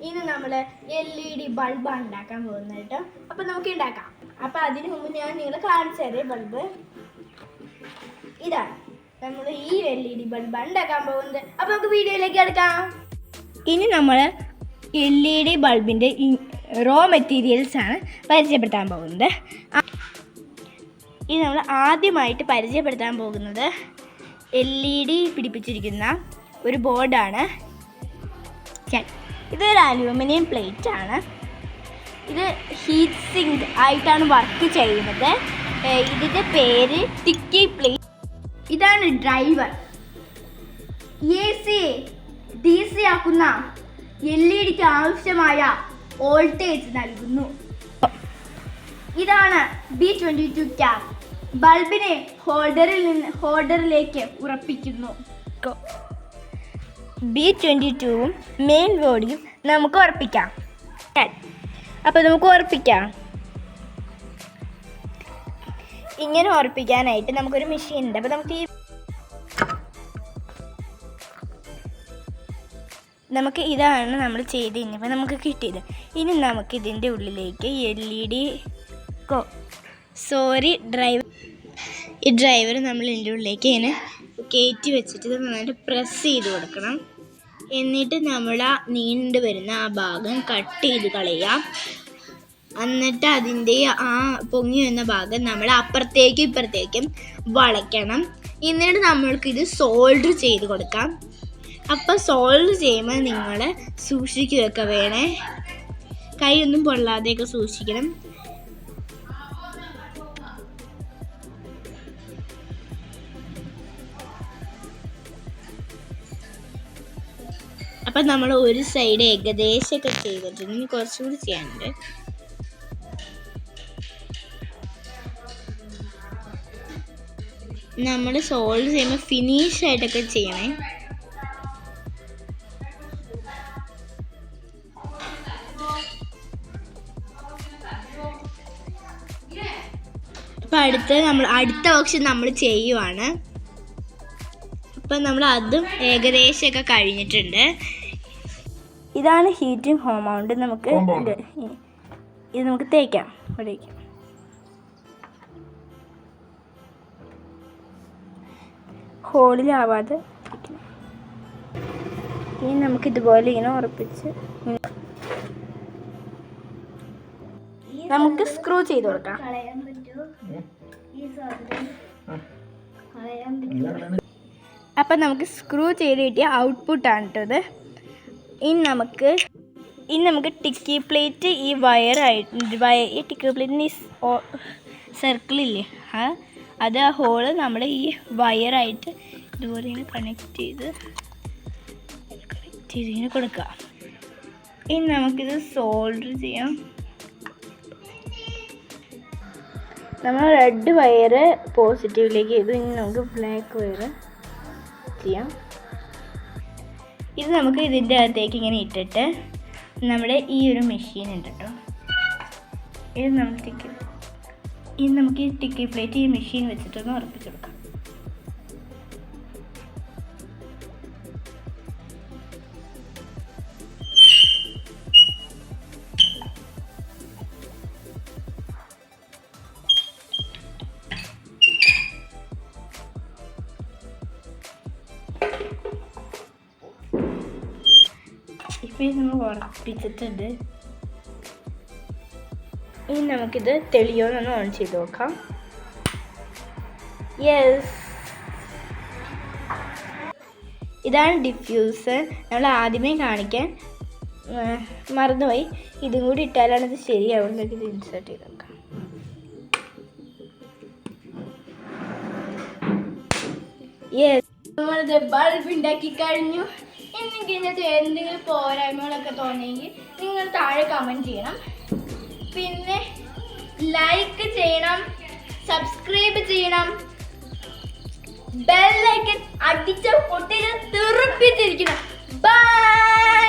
ഇനി നമ്മൾ LED ബൾബാണ് ഉണ്ടാക്കാൻ പോകുന്നത് കേട്ടോ. അപ്പം നമുക്ക് ഉണ്ടാക്കാം. അപ്പം അതിന് മുമ്പ് ഞാൻ നിങ്ങളെ കാണിച്ചു തരാം. ബൾബ് ഇതാണ്. നമ്മൾ ഈ LED ബൾബാണ് ഉണ്ടാക്കാൻ പോകുന്നത്. അപ്പം നമുക്ക് വീഡിയോയിലേക്ക് എടുക്കാം. ഇനി നമ്മൾ LED ബൾബിൻ്റെ റോ മെറ്റീരിയൽസാണ് പരിചയപ്പെടുത്താൻ പോകുന്നത്. ഇനി നമ്മൾ ആദ്യമായിട്ട് പരിചയപ്പെടുത്താൻ പോകുന്നത് LED പിടിപ്പിച്ചിരിക്കുന്ന ഒരു ബോർഡാണ്. ഇതൊരു അലൂമിനിയം പ്ലേറ്റ് ആണ്. ഇത് ഹീറ്റ് സിങ്ക് ആയിട്ടാണ് വർക്ക് ചെയ്യുന്നത്. ഇതിൻ്റെ പേര് ടിക്കി പ്ലേറ്റ്. ഇതാണ് ഡ്രൈവർ. AC DC ആക്കുന്ന LEDക്ക് ആവശ്യമായ വോൾട്ടേജ് നൽകുന്നു. ഇതാണ് B22 ക്യാപ്. ബൾബിനെ ഹോൾഡറിലേക്ക് ഉറപ്പിക്കുന്നു. B22ഉം മെയിൻ ബോഡിയും നമുക്ക് ഉറപ്പിക്കാം. അപ്പോൾ നമുക്ക് ഉറപ്പിക്കാം. ഇങ്ങനെ ഉറപ്പിക്കാനായിട്ട് നമുക്കൊരു മെഷീൻ ഉണ്ട്. അപ്പോൾ നമുക്ക് ഇതാണ് നമ്മൾ ചെയ്ത് കഴിഞ്ഞപ്പോൾ നമുക്ക് കിട്ടിയത്. ഇനി നമുക്ക് ഇതിൻ്റെ ഉള്ളിലേക്ക് ഈ ഡ്രൈവർ നമ്മൾ ഇതിൻ്റെ ഉള്ളിലേക്ക് ഇങ്ങനെ കയറ്റി വെച്ചിട്ട് ഇത് നന്നായിട്ട് പ്രസ് ചെയ്ത് കൊടുക്കണം. എന്നിട്ട് നമ്മൾ ആ നീണ്ടു വരുന്ന ആ ഭാഗം കട്ട് ചെയ്ത് കളയാം. എന്നിട്ട് അതിൻ്റെ ആ പൊങ്ങി വരുന്ന ഭാഗം നമ്മൾ അപ്പുറത്തേക്കും ഇപ്പുറത്തേക്കും വളയ്ക്കണം. എന്നിട്ട് നമ്മൾക്കിത് സോൾഡർ ചെയ്ത് കൊടുക്കാം. അപ്പോൾ സോൾഡർ ചെയ്യുമ്പോൾ നിങ്ങൾ സൂക്ഷിക്കുകയൊക്കെ വേണേ. കൈയൊന്നും പൊള്ളാതെയൊക്കെ സൂക്ഷിക്കണം. അപ്പം നമ്മൾ ഒരു സൈഡ് ഏകദേശമൊക്കെ ചെയ്തിട്ടുണ്ട്. ഇനി കുറച്ചുകൂടി ചെയ്യാനുണ്ട്. നമ്മൾ സോൾവ് ചെയ്യുമ്പോൾ ഫിനിഷ് ആയിട്ടൊക്കെ ചെയ്യണേ. അപ്പം അടുത്ത ഓപ്ഷൻ നമ്മൾ ചെയ്യുവാണ്. അപ്പം നമ്മൾ അതും ഏകദേശമൊക്കെ കഴിഞ്ഞിട്ടുണ്ട്. ഇതാണ് ഹീറ്റിംഗ് ഹോമൗണ്ട്. ഇത് നമുക്ക് തേക്കാം. ഇവിടേക്ക് ഹോളിലാവാതെ ഇനി നമുക്കിതുപോലെ ഇങ്ങനെ ഉറപ്പിച്ച് നമുക്ക് സ്ക്രൂ ചെയ്ത് കൊടുക്കാം. അപ്പം നമുക്ക് സ്ക്രൂ ചെയ്ത് കിട്ടിയ ഔട്ട്പുട്ടാണ് കേട്ടത്. ഇനി നമുക്ക് ടിക്കി പ്ലേറ്റ് ഈ ടിക്കി പ്ലേറ്റിന് സർക്കിളില്ലേ അത് ആ ഹോള് നമ്മൾ ഈ വയറായിട്ട് ഇതുപോലെ ഇങ്ങനെ കണക്ട് ചെയ്ത് ഇങ്ങനെ കൊടുക്കുക. ഇനി നമുക്കിത് സോൾഡർ ചെയ്യാം. നമ്മൾ റെഡ് വയറ് പോസിറ്റീവിലേക്ക് ചെയ്തു. ഇനി നമുക്ക് ബ്ലാക്ക് വയറ് ചെയ്യാം. ഇത് നമുക്ക് ഇതിൻ്റെ അകത്തേക്ക് ഇങ്ങനെ ഇട്ടിട്ട് നമ്മുടെ ഈ ഒരു മെഷീൻ ഉണ്ട് കേട്ടോ. ഇത് നമുക്ക് ഈ ടിക്കി പ്ലേറ്റ് ഈ മെഷീൻ വെച്ചിട്ടൊന്ന് ഉറപ്പിച്ച് കൊടുക്കാം. ഇപ്പം നമ്മൾ ഉറപ്പിച്ചിട്ടുണ്ട്. ഇനി നമുക്കിത് തെളിയോന്നൊന്ന് ഓൺ ചെയ്ത് നോക്കാം. യെസ്, ഇതാണ് ഡിഫ്യൂസർ. നമ്മൾ ആദ്യമേ കാണിക്കാൻ മറന്നുപോയി. ഇതും കൂടി ഇട്ടാലാണ് ഇത് ശരിയാവുന്നത്. ഇത് ഇൻസേർട്ട് ചെയ്ത് നോക്കാം. യെസ്, നമ്മളിത് ബൾബ് ഉണ്ടാക്കി കഴിഞ്ഞു. ഇതിനകത്ത് എന്തെങ്കിലും പോരായ്മകളൊക്കെ തോന്നിയെങ്കിൽ നിങ്ങൾ താഴെ കമൻറ്റ് ചെയ്യണം. പിന്നെ ലൈക്ക് ചെയ്യണം, സബ്സ്ക്രൈബ് ചെയ്യണം, ബെൽ ഐക്കൺ അടിച്ച പൊട്ടിച്ച് തെറിപ്പിച്ചിരിക്കണം. ബൈ.